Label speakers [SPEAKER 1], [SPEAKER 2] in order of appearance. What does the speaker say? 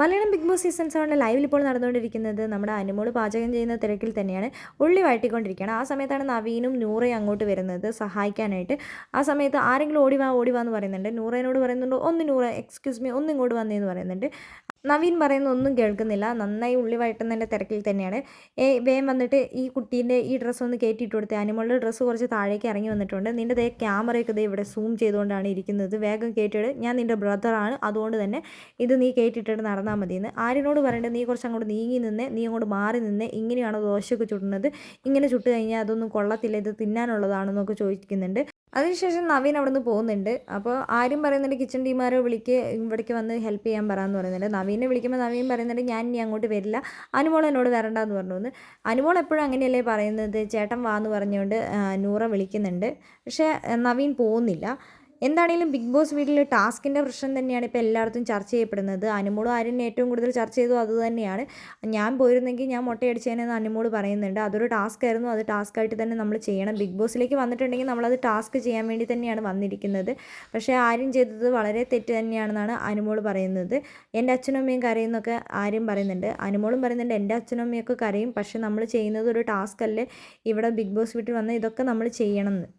[SPEAKER 1] Malayalam big boss season 7 ലൈവിൽ ഇപ്പോൾ നടന്നുകൊണ്ടിരിക്കുന്നത് നമ്മുടെ അനുമോള് പാചകം ചെയ്യുന്ന തിരക്കിൽ തന്നെയാണ്. ഉള്ളി വഴറ്റിക്കൊണ്ടിരിക്കുകയാണ്. ആ സമയത്താണ് നവീനും നൂറയും അങ്ങോട്ട് വരുന്നത് സഹായിക്കാനായിട്ട്. ആ സമയത്ത് ആരെങ്കിലും ഓടി വാ എന്ന് പറയുന്നുണ്ട്. നൂറേനോട് പറയുന്നുണ്ട്, ഒന്ന് നൂറ എക്സ്ക്യൂസ് മീ, ഒന്ന് ഇങ്ങോട്ട് വന്നേന്ന് പറയുന്നുണ്ട്. നവീൻ പറയുന്ന ഒന്നും കേൾക്കുന്നില്ല. നന്നായി ഉള്ളി വഴറ്റുന്നതിൻ്റെ തിരക്കിൽ തന്നെയാണ്. വേഗം വന്നിട്ട് ഈ കുട്ടീൻ്റെ ഈ ഡ്രസ്സ് ഒന്ന് കയറ്റിയിട്ട് കൊടുത്തേ. അനുമോളുടെ ഡ്രസ്സ് കുറച്ച് താഴേക്ക് ഇറങ്ങി വന്നിട്ടുണ്ട്. നിൻ്റെ ക്യാമറയൊക്കെ ഇവിടെ സൂം ചെയ്തുകൊണ്ടാണ് ഇരിക്കുന്നത്. വേഗം കയറ്റിയിട്ട്, ഞാൻ നിൻ്റെ ബ്രദറാണ്, അതുകൊണ്ട് തന്നെ ഇത് നീ കയറ്റിയിട്ടിട്ട് നടന്നാൽ മതിയെന്ന്. ആര്യനോട് പറയേണ്ടത്, നീ കുറച്ച് അങ്ങോട്ട് നീങ്ങി നിന്നേ, നീ അങ്ങോട്ട് മാറി നിന്നേ. ഇങ്ങനെയാണോ ദോശയൊക്കെ ചുടുന്നത്? ഇങ്ങനെ ചുട്ട് കഴിഞ്ഞാൽ അതൊന്നും കൊള്ളത്തില്ല, ഇത് തിന്നാനുള്ളതാണെന്നൊക്കെ ചോദിക്കുന്നുണ്ട്. അതിനുശേഷം നവീൻ അവിടെ നിന്ന് പോകുന്നുണ്ട്. അപ്പോൾ ആരും പറയുന്നുണ്ട്, കിച്ചൺ ടീമാരെ ഇവിടേക്ക് വന്ന് ഹെൽപ്പ് ചെയ്യാൻ പറയാമെന്ന് പറയുന്നുണ്ട്. നവീനെ വിളിക്കുമ്പോൾ നവീൻ പറയുന്നുണ്ട്, ഞാൻ ഇനി അങ്ങോട്ട് വരില്ല, അനുമോൾ എന്നോട് വരണ്ടെന്ന് പറഞ്ഞു. അനുമോൾ എപ്പോഴും അങ്ങനെയല്ലേ പറയുന്നത്, ചേട്ടൻ വാ എന്ന് പറഞ്ഞുകൊണ്ട് നൂറ വിളിക്കുന്നുണ്ട്. പക്ഷേ നവീൻ പോകുന്നില്ല. എന്താണെങ്കിലും ബിഗ് ബോസ് വീട്ടിൽ ടാസ്കിൻ്റെ പ്രശ്നം തന്നെയാണ് ഇപ്പോൾ എല്ലായിടത്തും ചർച്ച ചെയ്യപ്പെടുന്നത്. അനുമോളും ആര്യനും ഏറ്റവും കൂടുതൽ ചർച്ച ചെയ്തു അതുതന്നെയാണ്. ഞാൻ പോയിരുന്നെങ്കിൽ ഞാൻ മുട്ടയടിച്ചേനെന്ന് അനുമോൾ പറയുന്നുണ്ട്. അതൊരു ടാസ്ക് ആയിരുന്നു, അത് ടാസ്ക്കായിട്ട് തന്നെ നമ്മൾ ചെയ്യണം. ബിഗ് ബോസിലേക്ക് വന്നിട്ടുണ്ടെങ്കിൽ നമ്മളത് ടാസ്ക് ചെയ്യാൻ വേണ്ടി തന്നെയാണ് വന്നിരിക്കുന്നത്. പക്ഷേ ആര്യം ചെയ്തത് വളരെ തെറ്റ് തന്നെയാണെന്നാണ് അനുമോൾ പറയുന്നത്. എൻ്റെ അച്ഛനും അമ്മയും കരയുന്നൊക്കെ ആര്യം പറയുന്നുണ്ട്. അനുമോളും പറയുന്നുണ്ട്, എൻ്റെ അച്ഛനും അമ്മയൊക്കെ കരയും, പക്ഷേ നമ്മൾ ചെയ്യുന്നത് ഒരു ടാസ്ക് അല്ലേ, ഇവിടെ ബിഗ് ബോസ് വീട്ടിൽ വന്ന് ഇതൊക്കെ നമ്മൾ ചെയ്യണം എന്ന്.